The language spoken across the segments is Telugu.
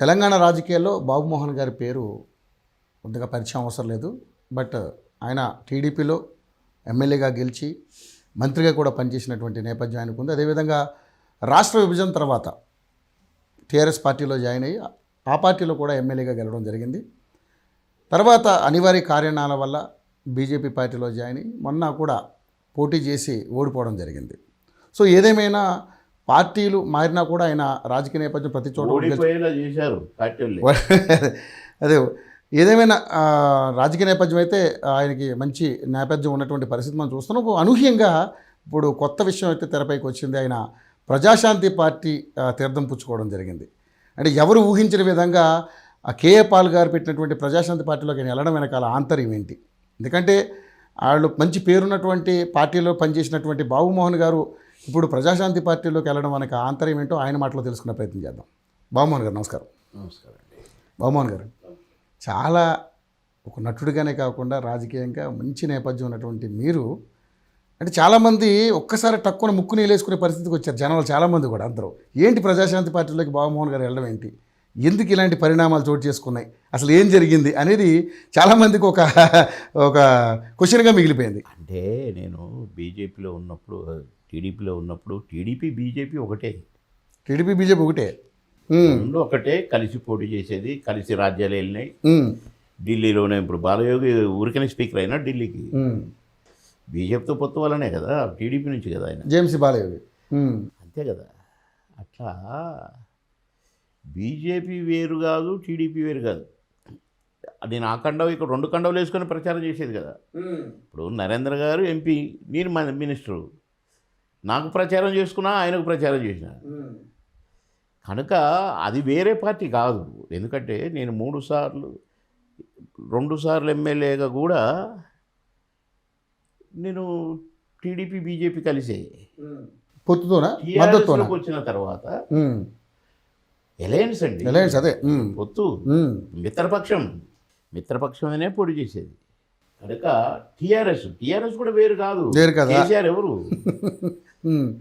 తెలంగాణ రాజకీయాల్లో బాబుమోహన్ గారి పేరు కొద్దిగా పరిచయం అవసరం లేదు. బట్ ఆయన టీడీపీలో ఎమ్మెల్యేగా గెలిచి మంత్రిగా కూడా పనిచేసినటువంటి నేపథ్యం ఆయనకు ఉంది. అదేవిధంగా రాష్ట్ర విభజన తర్వాత టీఆర్ఎస్ పార్టీలో జాయిన్ అయ్యి ఆ పార్టీలో కూడా ఎమ్మెల్యేగా గెలవడం జరిగింది. తర్వాత అనివార్య కారణాల వల్ల బీజేపీ పార్టీలో జాయిన్ అయ్యి మొన్న కూడా పోటీ చేసి ఓడిపోవడం జరిగింది. సో ఏదేమైనా పార్టీలు మారినా కూడా ఆయన రాజకీయ నేపథ్యం ప్రతి చోట చేశారు పార్టీలు. అదే ఏదేమైనా రాజకీయ నేపథ్యం అయితే ఆయనకి మంచి నేపథ్యం ఉన్నటువంటి పరిస్థితి మనం చూస్తున్నాం. అనూహ్యంగా ఇప్పుడు కొత్త విషయం అయితే తెరపైకి వచ్చింది. ఆయన ప్రజాశాంతి పార్టీ తీర్థం పుచ్చుకోవడం జరిగింది. అంటే ఎవరు ఊహించిన విధంగా కేఏ పాల్ గారు పెట్టినటువంటి ప్రజాశాంతి పార్టీలోకి ఆయన వెళ్ళడం వెనకాల ఆంతర్యం ఏంటి? ఎందుకంటే వాళ్ళు మంచి పేరున్నటువంటి పార్టీలో పనిచేసినటువంటి బాబుమోహన్ గారు ఇప్పుడు ప్రజాశాంతి పార్టీలోకి వెళ్ళడం వెనక ఆంతర్యం ఏంటో ఆయన మాటలో తెలుసుకునే ప్రయత్నం చేద్దాం. బాబుమోహన్ గారు నమస్కారం. నమస్కారం అండి. బాబుమోహన్ గారు చాలా ఒక నటుడిగానే కాకుండా రాజకీయంగా మంచి నేపథ్యం ఉన్నటువంటి మీరు అంటే చాలామంది ఒక్కసారి టక్కున ముక్కు నీళ్ళేసుకునే పరిస్థితికి వచ్చారు జనాలు చాలామంది కూడా. అందరూ ఏంటి ప్రజాశాంతి పార్టీలోకి బాబుమోహన్ గారు వెళ్ళడం ఏంటి, ఎందుకు ఇలాంటి పరిణామాలు చోటు చేసుకున్నాయి, అసలు ఏం జరిగింది అనేది చాలామందికి ఒక క్వశ్చన్గా మిగిలిపోయింది. అంటే నేను బీజేపీలో ఉన్నప్పుడు టీడీపీలో ఉన్నప్పుడు టీడీపీ బీజేపీ ఒకటే. టీడీపీ బీజేపీ ఒకటే, రెండు ఒకటే, కలిసి పోటీ చేసేది, కలిసి రాజ్యాలు వెళ్ళినాయి. ఢిల్లీలోనే ఇప్పుడు బాలయోగి ఊరికనే స్పీకర్ అయినా ఢిల్లీకి బీజేపీతో పొత్తు వల్లనే కదా, టీడీపీ నుంచి కదా ఆయన, జేమ్సీ బాలయోగి. అంతే కదా. అట్లా బీజేపీ వేరు కాదు, టీడీపీ వేరు కాదు. నేను ఆ కండవ ఇక్కడ రెండు కండవలు వేసుకొని ప్రచారం చేసేది కదా. ఇప్పుడు నరేంద్ర గారు ఎంపీ, నేను మినిస్టరు, నాకు ప్రచారం చేసుకున్నా, ఆయనకు ప్రచారం చేసిన కనుక అది వేరే పార్టీ కాదు. ఎందుకంటే నేను 2 సార్లు ఎమ్మెల్యేగా కూడా నేను టీడీపీ బీజేపీ కలిసే టీఆర్ఎస్లోకి వచ్చిన తర్వాత ఎలయన్స్ అండి, ఎలయన్స్ అదే పొత్తు, మిత్రపక్షం అనే పోటీ చేసేది. కనుక టీఆర్ఎస్ కూడా వేరు కాదు. కేసీఆర్ ఎవరు,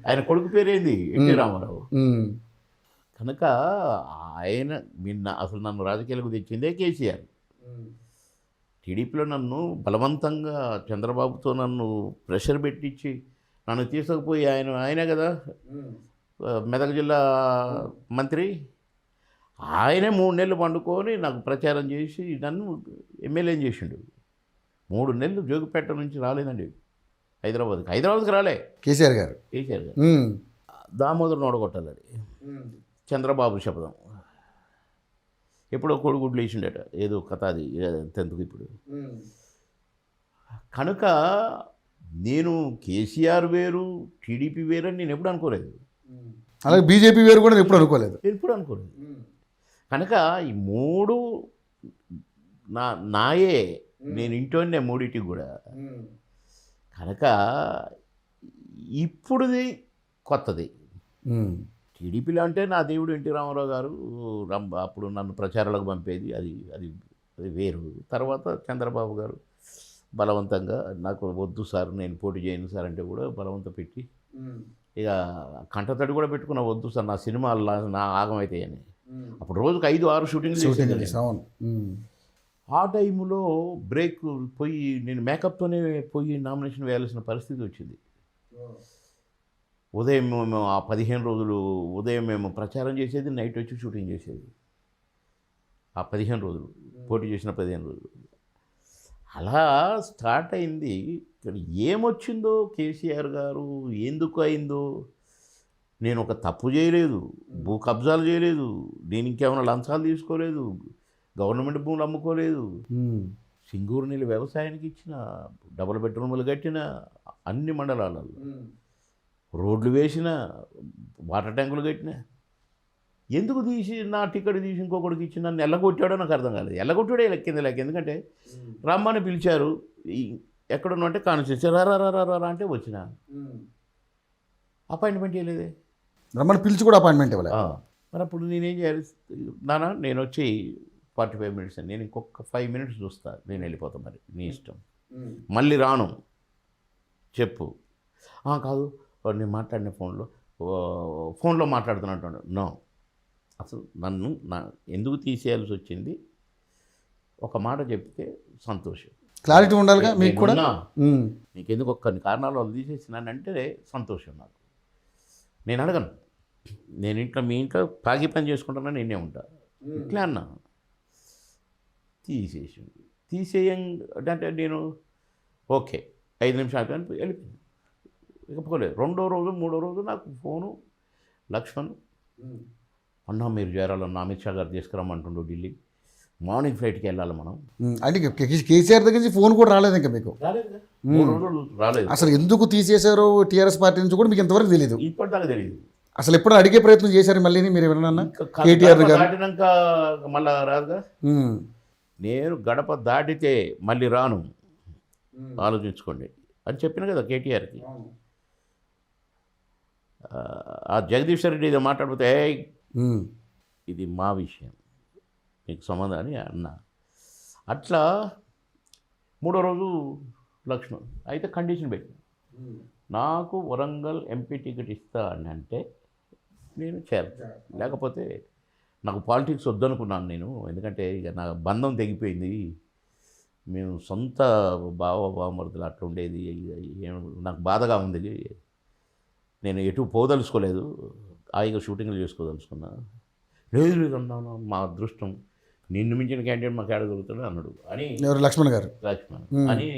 ఆయన కొడుకు పేరేంది, ఎన్టీ రామారావు. కనుక ఆయన అసలు నన్ను రాజకీయాలకు తెచ్చిందే కేసీఆర్. టీడీపీలో నన్ను బలవంతంగా చంద్రబాబుతో నన్ను ప్రెషర్ పెట్టించి నన్ను తీసుకుపోయి ఆయనే కదా మెదక్ జిల్లా మంత్రి, ఆయనే 3 నెలలు పండుకొని నాకు ప్రచారం చేసి నన్ను ఎమ్మెల్యేని చేసిండు. 3 నెలలు జోగిపేట నుంచి రాలేదండి హైదరాబాద్కి రాలే కేసీఆర్ గారు. దామోదర్ నోడగొట్టాలని చంద్రబాబు శపథం ఎప్పుడో కొడుగుడ్లు వేసిండట, ఏదో కథ అది 10th ఇప్పుడు. కనుక నేను కేసీఆర్ వేరు టీడీపీ వేరు అని నేను ఎప్పుడు అనుకోలేదు. అలాగే బీజేపీ వేరు కూడా ఎప్పుడు అనుకోలేదు. కనుక ఈ 3 నాయే, నేను ఇంట్లోనే 3టికి కూడా. కనుక ఇప్పుడుది కొత్తది. టీడీపీలో అంటే నా దేవుడు ఎన్టీ రామారావు గారు అప్పుడు నన్ను ప్రచారాలకు పంపేది, అది అది అది వేరు. తర్వాత చంద్రబాబు గారు బలవంతంగా నాకు వద్దు సార్, నేను పోటీ చేయను సార్ అంటే కూడా బలవంత పెట్టి, ఇక కంటతడి కూడా పెట్టుకున్న, వద్దు సార్ నా సినిమాలు నా ఆగమైతాయి అని. అప్పుడు రోజుకు 5-6 షూటింగ్లు. ఆ టైంలో బ్రేక్ పోయి నేను మేకప్తోనే పోయి నామినేషన్ వేయాల్సిన పరిస్థితి వచ్చింది. ఉదయం మేము ఆ 15 రోజులు ఉదయం మేము ప్రచారం చేసేది, నైట్ వచ్చి షూటింగ్ చేసేది. ఆ 15 రోజులు పోటీ చేసిన 15 రోజులు అలా స్టార్ట్ అయింది. ఏమొచ్చిందో కేసీఆర్ గారు ఎందుకు అయిందో, నేను ఒక తప్పు చేయలేదు, భూ కబ్జాలు చేయలేదు, నేను ఇంకేమైనా లంచాలు తీసుకోలేదు, గవర్నమెంట్ భూములు అమ్ముకోలేదు, సింగూరు నీళ్ళు వ్యవసాయానికి ఇచ్చిన, డబుల్ బెడ్రూములు కట్టిన, అన్ని మండలాలలో రోడ్లు వేసిన, వాటర్ ట్యాంకులు కట్టిన. ఎందుకు తీసి నా టికెట్ తీసి ఇంకొకటికి ఇచ్చి నన్ను ఎల్లగొట్టాడో నాకు అర్థం కాలేదు. ఎల్లగొట్టాడే లెక్కింది లెక్క. ఎందుకంటే రమ్మని పిలిచారు, ఎక్కడున్నా అంటే కాన్స్టిట్యూన్సీ రా అంటే వచ్చిన, అపాయింట్మెంట్ ఇవ్వలేదే. రమ్మని పిలిచి కూడా అపాయింట్మెంట్ ఇవ్వలేదు. మరి అప్పుడు నేనేం చేయాలి, నేను వచ్చి 45 minutes అని, నేను ఇంకొక 5 minutes చూస్తా, నేను వెళ్ళిపోతాను, మరి నీ ఇష్టం, మళ్ళీ రాను చెప్పు. కాదు నేను మాట్లాడిన ఫోన్లో మాట్లాడుతున్నట్టు, నో అసలు నన్ను ఎందుకు తీసేయాల్సి వచ్చింది ఒక మాట చెప్తే సంతోషం. క్లారిటీ ఉండాలిగా మీకు కూడా. నీకు ఎందుకు కొన్ని కారణాల వల్ల తీసేసినానంటే సంతోషం నాకు. నేను అడగను, నేను ఇంట్లో మీ ఇంట్లో పాగి పని చేసుకుంటానని నేనే ఉంటా, ఇట్లా అన్నా. తీసేయంటే నేను ఓకే 5 నిమిషాలు కానీ వెళ్ళిపోయింది. ఇకపోలేదు. 2వ రోజు 3వ రోజు నాకు ఫోను, లక్ష్మణ్ అన్నా మీరు చేరాలన్నా అమిత్ షా గారు తీసుకురమ్మంటుండు ఢిల్లీ, మార్నింగ్ ఫ్లైట్కి వెళ్ళాలి మనం. అంటే కేసీఆర్ దగ్గర నుంచి ఫోన్ కూడా రాలేదు ఇంకా మీకు? 3 రోజులు రాలేదు. అసలు ఎందుకు తీసేశారో టీఆర్ఎస్ పార్టీ నుంచి కూడా మీకు ఇంతవరకు తెలియదు? ఇప్పటిదాకా తెలియదు. అసలు ఎప్పుడు అడిగే ప్రయత్నం చేశారు మళ్ళీ మీరు ఎవరన్నా? కేటీఆర్ గారు దాటినాక మళ్ళా రాదుగా. నేను గడప దాటితే మళ్ళీ రాను, ఆలోచించుకోండి అని చెప్పిన కదా కేటీఆర్కి. ఆ జగదీష్ రెడ్డి ఏదో మాట్లాడితే ఇది మా విషయం, మీకు సంబంధం అని అన్నా. అట్లా 3వ రోజు లక్ష్మణ్ అయితే కండిషన్ పెట్టి నాకు వరంగల్ ఎంపీ టికెట్ ఇస్తా అని అంటే నేను చేరతాను, లేకపోతే నాకు పాలిటిక్స్ వద్దనుకున్నాను నేను. ఎందుకంటే ఇక నా బంధం తెగిపోయింది, మేము సొంత బావమరుదులు అట్లా ఉండేది, నాకు బాధగా ఉంది, నేను ఎటు పోదలుచుకోలేదు, హాయిగా షూటింగ్లు చేసుకోదలుచుకున్నా. లేదు లేదన్నాను, మా అదృష్టం, నిన్ను మించిన క్యాండిడేట్ మాకు ఏడగలుగుతాడు అన్నాడు అని లక్ష్మణ్ గారు. అని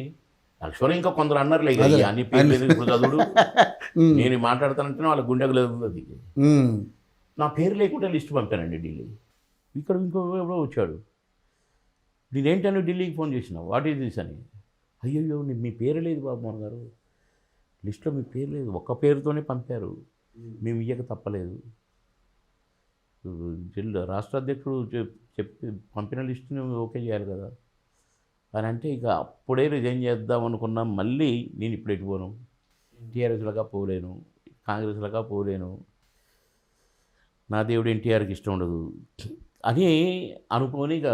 లక్ష్మణ్ ఇంకా కొందరు అన్నారు లేక అన్ని పేర్లు ఇప్పుడు చదువుడు, నేను మాట్లాడతానంటే వాళ్ళ గుండెకు లేదు. అది నా పేరు లేకుండా లిస్ట్ పంపానండి ఢిల్లీ. ఇక్కడ ఇంకో ఎవరో వచ్చాడు, నేనేంటని ఢిల్లీకి ఫోన్ చేసిన, వాట్ ఈజ్ దిస్ అని. అయ్యయ్యో మీ పేరు లేదు బాబు గారు, లిస్ట్లో మీ పేరు లేదు, ఒక్క పేరుతోనే పంపారు, మేము ఇయ్యక తప్పలేదు. జిల్లా రాష్ట్ర అధ్యక్షుడు చెప్పి పంపిన లిస్టుని ఓకే చేయాలి కదా అని అంటే ఇక అప్పుడే రిజైన్ చేద్దాం అనుకున్నా. మళ్ళీ నేను ఇప్పుడు ఎటు పోను, టీఆర్ఎస్లాగా పోలేను, కాంగ్రెస్లాగా పోలేను, నా దేవుడు ఎన్టీఆర్కి ఇష్టం ఉండదు అని అనుకొని ఇక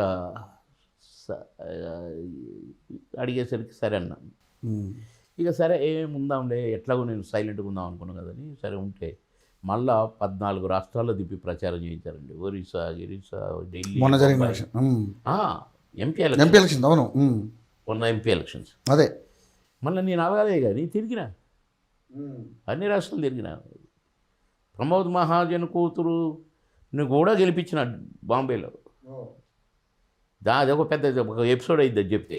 అడిగేసరికి సరే అన్నాను. ఇక సరే ఏముందాంలే, ఎట్లాగో నేను సైలెంట్గా ఉందాం అనుకున్నాను కదని సరే ఉంటే మళ్ళా 14 రాష్ట్రాల్లో దిప్పి ప్రచారం చేయించారండి. ఒరిస్సా, గిరిసా, ఢిల్లీ, ఎంపీ ఎలక్షన్. అవును, మొన్న ఎంపీ ఎలక్షన్స్. అదే మళ్ళీ నేను అలాగే కానీ తిరిగిన, అన్ని రాష్ట్రాలు తిరిగిన. ప్రమోద్ మహాజన్ కూతురుని కూడా గెలిపించిన బాంబేలో. అది ఒక పెద్ద ఒక ఎపిసోడ్ అయింది అది చెప్తే.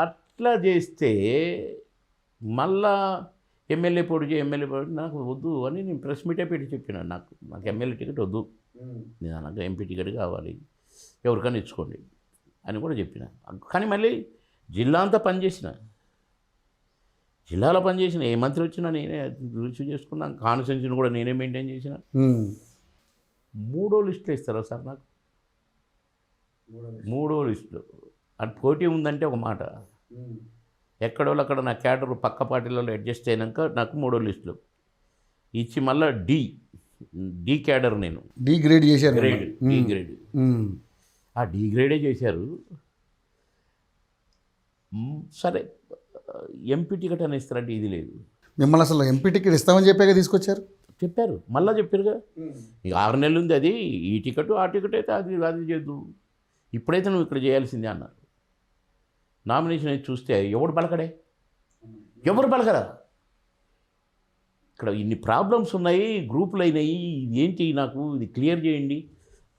అట్లా చేస్తే మళ్ళా ఎమ్మెల్యే పొడి నాకు వద్దు అని నేను ప్రెస్ మీటే పెట్టి చెప్పిన, నాకు ఎమ్మెల్యే టికెట్ వద్దు, నేను నాకు ఎంపీ టికెట్ కావాలి, ఎవరికైనా ఇచ్చుకోండి అని కూడా చెప్పిన. కానీ మళ్ళీ జిల్లా అంతా పనిచేసిన, జిల్లాలో పనిచేసిన, ఏ మంత్రి వచ్చినా నేనే రిసీవ్ చేసుకున్నాను, కాన్స్టిట్యూన్సీని కూడా నేనే మెయింటైన్ చేసిన. 3వ లిస్టులో ఇస్తారా సార్ నాకు? 3వ లిస్టులో అది పోటీ ఉందంటే ఒక మాట, ఎక్కడో అక్కడ నా క్యాడర్ పక్క పార్టీలలో అడ్జస్ట్ అయినాక నాకు 3వ లిస్టులో ఇచ్చి మళ్ళీ డి క్యాడర్, నేను డి గ్రేడ్ చేశారు. డి గ్రేడ్, ఆ డి గ్రేడే చేశారు. సరే ఎంపీ టికెట్ అని ఇస్తారంటే ఇది లేదు. మిమ్మల్ని అసలు ఎంపీ టికెట్ ఇస్తామని చెప్పాక తీసుకొచ్చారు, చెప్పారు, మళ్ళీ చెప్పారుగా. ఇక 6 నెలలు ఉంది అది, ఈ టికెట్ ఆ టికెట్ అయితే అది చేద్దు, ఇప్పుడైతే నువ్వు ఇక్కడ చేయాల్సిందే అన్నారు. నామినేషన్ అయితే చూస్తే ఎవరు పలకరా. ఇక్కడ ఇన్ని ప్రాబ్లమ్స్ ఉన్నాయి, గ్రూపులు అయినాయి, ఏంటి నాకు ఇది క్లియర్ చేయండి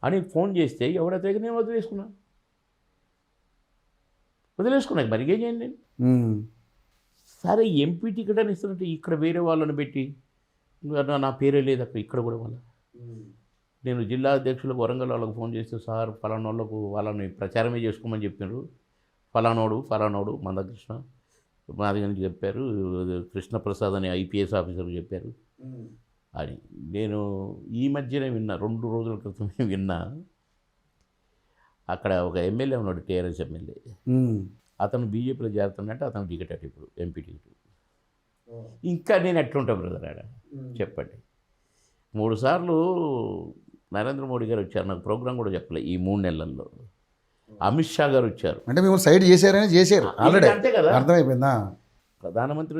అని ఫోన్ చేస్తే ఎవరైతే నేను వదిలేసుకున్నా మరి ఏం చేయండి నేను. సరే ఎంపీ టికెట్ అని ఇస్తున్నట్టు ఇక్కడ వేరే వాళ్ళని పెట్టి నా పేరే లేదు అక్కడ, ఇక్కడ కూడా వాళ్ళ నేను జిల్లా అధ్యక్షులకు వరంగల్ వాళ్ళకు ఫోన్ చేస్తే సార్ ఫలానా వాళ్ళకు వాళ్ళని ప్రచారమే చేసుకోమని చెప్పారు, ఫలానోడు మందకృష్ణ మాది అని చెప్పారు, కృష్ణప్రసాద్ అని ఐపీఎస్ ఆఫీసర్ చెప్పారు అని. నేను ఈ మధ్యనే విన్నా, 2 రోజుల క్రితమే విన్నా. అక్కడ ఒక ఎమ్మెల్యే ఉన్నాడు, టీఆర్ఎస్ ఎమ్మెల్యే, అతను బీజేపీలో చేరుతున్నట్టు అతను టికెట్ అటు ఇప్పుడు ఎంపీ టికెట్. ఇంకా నేను ఎట్లుంటా బ్రదర్ ఆడ చెప్పండి. 3 సార్లు నరేంద్ర మోడీ గారు వచ్చారు, నాకు ప్రోగ్రాం కూడా చెప్పలేదు ఈ 3 నెలల్లో. అమిత్ షా గారు వచ్చారు, అంటే మిమ్మల్ని సైడ్ చేశారు ఆల్రెడీ, అంతే కదా, అర్థమైపోయిందా. ప్రధానమంత్రి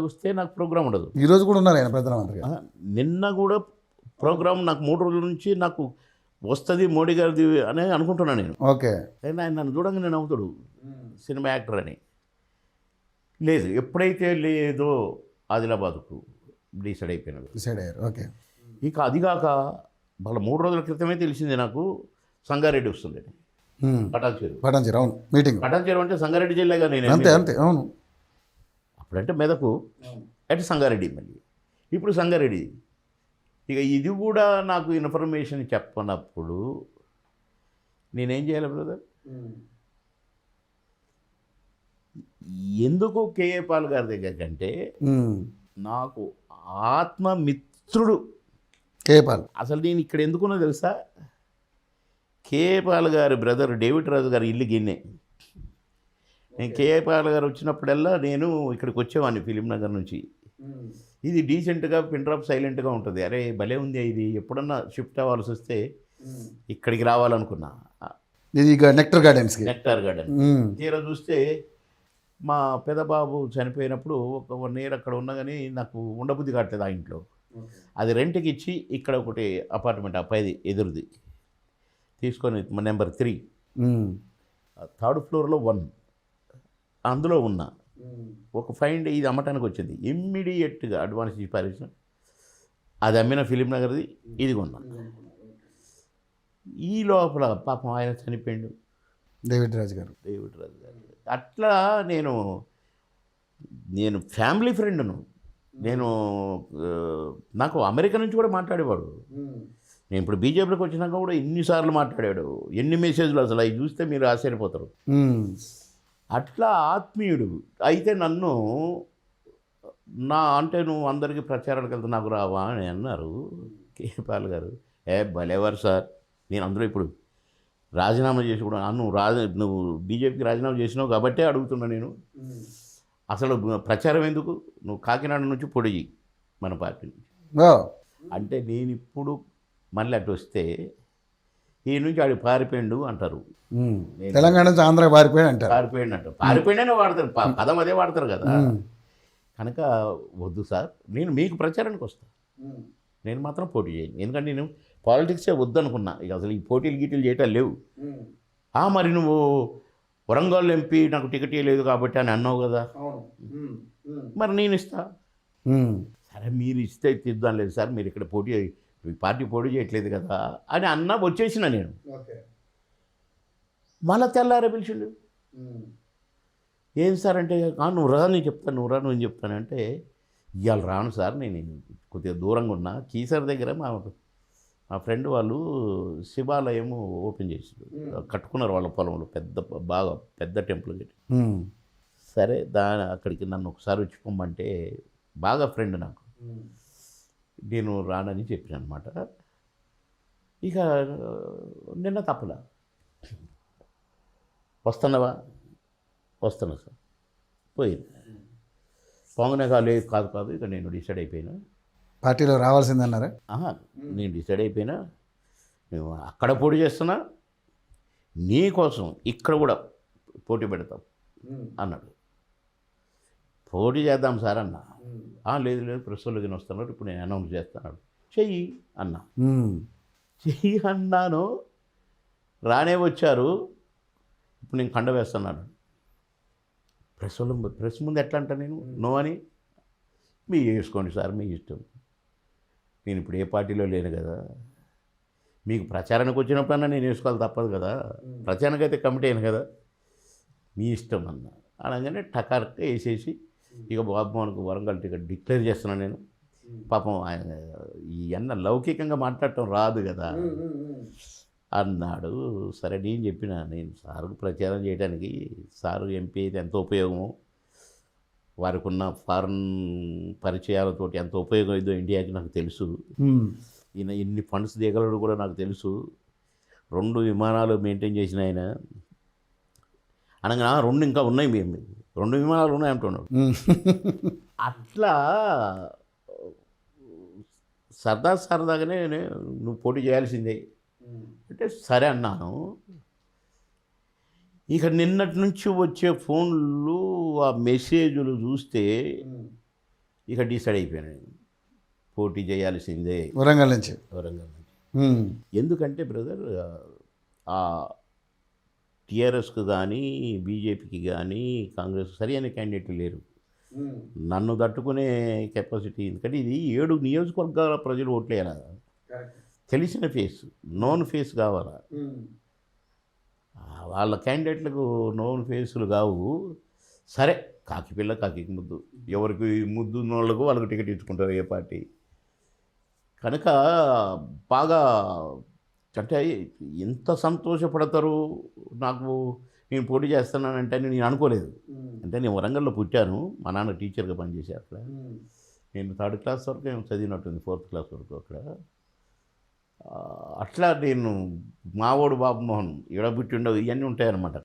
వస్తే నాకు ప్రోగ్రాం ఉండదు. ఈరోజు కూడా ఉన్నారు ఆయన ప్రధానమంత్రి. నిన్న కూడా ప్రోగ్రామ్ నాకు 3 రోజుల నుంచి నాకు వస్తుంది మోడీ గారిది అని అనుకుంటున్నాను నేను. ఓకే. కానీ ఆయన నన్ను చూడంగానే నవ్వుతాడు సినిమా యాక్టర్ అని. లేదు, ఎప్పుడైతే లేదో ఆదిలాబాద్కు డిసైడ్ అయిపోయినాడు. డిసైడ్ అయ్యారు. ఓకే. ఇక అదిగాక వాళ్ళ 3 రోజుల క్రితమే తెలిసింది నాకు సంగారెడ్డి వస్తుంది పటాన్చేరు. పటాన్చేరు, అవును. మీటింగ్ పటాన్చేరు అంటే సంగారెడ్డి జిల్లాగా నేను అంతే అంతే, అవును. అప్పుడంటే మెదకు, అంటే సంగారెడ్డి, మళ్ళీ ఇప్పుడు సంగారెడ్డి. ఇక ఇది కూడా నాకు ఇన్ఫర్మేషన్ చెప్పనప్పుడు నేనేం చేయాలి బ్రదర్? ఎందుకు కేఏ పాల్ గారి దగ్గర కంటే నాకు ఆత్మమిత్రుడు కేఏ పాల్. అసలు నేను ఇక్కడ ఎందుకున్నా తెలుసా? కేఏ పాల్ గారి బ్రదర్ డేవిడ్ రాజు గారి ఇల్లు గిన్నె. నేను కేఏ పాల్ గారు వచ్చినప్పుడల్లా నేను ఇక్కడికి వచ్చేవాడిని ఫిలిం నగర్ నుంచి. ఇది డీసెంట్గా పిన్ డ్రాప్ సైలెంట్గా ఉంటుంది. అరే భలే ఉంది ఇది, ఎప్పుడన్నా షిఫ్ట్ అవ్వాల్సి వస్తే ఇక్కడికి రావాలనుకున్నా. ఇది నెక్టర్ గార్డెన్స్. నెక్టార్ గార్డెన్ తీరా చూస్తే మా పెదబాబు చనిపోయినప్పుడు ఒక 1 year అక్కడ ఉన్నా కానీ నాకు ఉండబుద్ధి కావట్లేదు ఆ ఇంట్లో. అది రెంట్కి ఇచ్చి ఇక్కడ ఒకటి అపార్ట్మెంట్ అబ్బాయిది ఎదురుది తీసుకొని నెంబర్ 3 3rd floorలో 1 అందులో ఉన్నా. ఒక ఫైండ్ ఇది అమ్మటానికి వచ్చింది. ఇమ్మీడియట్గా అడ్వాన్స్ ఇచ్చి పారేసిన. అది అమ్మిన ఫిలిం నగర్ది, ఇది కొన్నా. ఈ లోపల పాపం ఆయన చనిపోయిండు, డేవిడ్ రాజు గారు. అట్లా నేను ఫ్యామిలీ ఫ్రెండ్ను. నేను నాకు అమెరికా నుంచి కూడా మాట్లాడేవాడు. నేను ఇప్పుడు బీజేపీలోకి వచ్చినాక కూడా ఎన్నిసార్లు మాట్లాడాడు, ఎన్ని మెసేజ్లు, అసలు అవి చూస్తే మీరు ఆశ్చర్యపోతారు. అట్లా ఆత్మీయుడు. అయితే నన్ను అంటే నువ్వు అందరికీ ప్రచారానికి వెళ్తే నాకు రావా అని అన్నారు కేఏ పాల్ గారు. భలేవారు సార్, నేను అందరూ ఇప్పుడు రాజీనామా చేసి కూడా నువ్వు బీజేపీకి రాజీనామా చేసినావు కాబట్టే అడుగుతున్నా నేను. అసలు ప్రచారం ఎందుకు? నువ్వు కాకినాడ నుంచి పొడిగి మన పార్టీ నుంచి అంటే నేను ఇప్పుడు మళ్ళీ అటు వస్తే ఈ నుంచి ఆడి పారిపోయిండు అంటారు. తెలంగాణ నుంచి ఆంధ్ర పారిపోయాడు అంటారు. పారిపోయిండనే వాడతారు, పదం అదే వాడతారు కదా. కనుక వద్దు సార్, నేను మీకు ప్రచారానికి వస్తాను, నేను మాత్రం పోటీ చేయను. ఎందుకంటే నేను పాలిటిక్సే వద్దనుకున్నా. ఇక అసలు ఈ పోటీలు గీటీలు చేయటం లేవు. మరి నువ్వు వరంగల్ ఎంపీ నాకు టికెట్ ఇవ్వలేదు కాబట్టి అని అన్నావు కదా, మరి నేను ఇస్తా. సరే మీరు ఇస్తే తీద్దాం, లేదు సార్ మీరు ఇక్కడ పార్టీ పోటీ చేయట్లేదు కదా అని అన్నా. వచ్చేసిన నేను. మళ్ళా తెల్లారే పిలిచిండు. ఏం సార్ అంటే, నువ్వు రా నేను చెప్తాను, నువ్వు రా నువ్వు చెప్తానంటే, ఇవాళ రాను సార్, నేను కొద్దిగా దూరంగా ఉన్నా. కీసర్ దగ్గర మా ఫ్రెండ్ వాళ్ళు శివాలయము ఓపెన్ చేసారు, కట్టుకున్నారు వాళ్ళ పొలంలో, బాగా పెద్ద టెంపుల్ కట్టి. సరే అక్కడికి నన్ను ఒకసారి వచ్చి పొమ్మంటే, బాగా ఫ్రెండ్ నాకు, నేను రానని చెప్పిన అనమాట. ఇక నిన్న తప్పలా, వస్తున్నావా? వస్తున్నా సార్. పోయింది. పొంగనే కాదు ఇక నేను డిసైడ్ అయిపోయినా, పార్టీలో రావాల్సిందన్నారా? నేను డిసైడ్ అయిపోయినా, మేము అక్కడ పోటీ చేస్తున్నా, నీ కోసం ఇక్కడ కూడా పోటీ పెడతాం అన్నాడు. పోటీ చేద్దాం సార్ అన్నా. లేదు ప్రెస్ వాళ్ళకి వస్తున్నారు, ఇప్పుడు నేను అనౌన్స్ చేస్తున్నాడు, చెయ్యి అన్నా. చెయ్యి అన్నాను, రానే వచ్చారు. ఇప్పుడు నేను కండ వేస్తున్నాను. ప్రెస్ ముందు ఎట్లా అంటా నేను నో అని? మీరు చేసుకోండి సార్, మీ ఇష్టం. నేను ఇప్పుడు ఏ పార్టీలో లేను కదా, మీకు ప్రచారానికి వచ్చినప్పుడన్నా నేను వేసుకోవాలి, తప్పదు కదా. ప్రచారానికి అయితే కమిటీ అయిన కదా, మీ ఇష్టం అన్న. అనగానే టకార్క వేసేసి, ఇక బాబు మనకు వరంగల్ టికెట్ డిక్లేర్ చేస్తున్నాను నేను. పాపం ఆయన ఈ లౌకికంగా మాట్లాడటం రాదు కదా అన్నాడు. సరే నేను చెప్పిన, నేను సార్కు ప్రచారం చేయడానికి, సారు ఎంపీ అయితే ఎంత ఉపయోగమో, వారికి ఉన్న ఫారెన్ పరిచయాలతో ఎంత ఉపయోగం అయిందో ఇండియాకి నాకు తెలుసు. ఈయన ఎన్ని ఫండ్స్ దిగలడు కూడా నాకు తెలుసు. 2 విమానాలు మెయింటైన్ చేసిన ఆయన అనగా 2 ఇంకా ఉన్నాయి, మేము 2 విమానాలు ఉన్నాయి అంటున్నాడు. అట్లా సరదాగానే నువ్వు పోటీ చేయాల్సిందే అంటే సరే అన్నాను. ఇక నిన్నటి నుంచి వచ్చే ఫోన్లు, ఆ మెసేజ్లు చూస్తే ఇక డిసైడ్ అయిపోయాను. పోటీ చేయాల్సిందే వరంగల్ నుంచి. వరంగల్ నుంచి. ఉమ్. ఎందుకంటే బ్రదర్ ఆ టీఆర్ఎస్కి కానీ బీజేపీకి కానీ కాంగ్రెస్ సరైన క్యాండిడేట్లు లేరు. నన్ను తట్టుకునే కెపాసిటీ, ఎందుకంటే ఇది 7 నియోజకవర్గాల ప్రజలు ఓట్లేయాలి. తెలిసిన ఫేస్, నోన్ ఫేస్ కావాలా. వాళ్ళ క్యాండిడేట్లకు నోన్ ఫేసులు కావు. సరే, కాకి పిల్ల కాకి ముద్దు, ఎవరికి ముద్దు ఉన్న వాళ్ళకు వాళ్ళకు టికెట్ ఇచ్చుకుంటారు ఏ పార్టీ. కనుక బాగా అంటే ఎంత సంతోషపడతారు. నాకు నేను పోటీ చేస్తున్నానంటే నేను అనుకోలేదు. అంటే నేను వరంగల్లో పుట్టాను, మా నాన్న టీచర్గా పనిచేసే అక్కడ. నేను 3rd క్లాస్ వరకు ఏమో చదివినట్టుంది, 4th క్లాస్ వరకు అక్కడ. అట్లా నేను మావోడు బాబు మోహన్, ఇడబుట్టి ఉండవు, ఇవన్నీ ఉంటాయన్నమాట.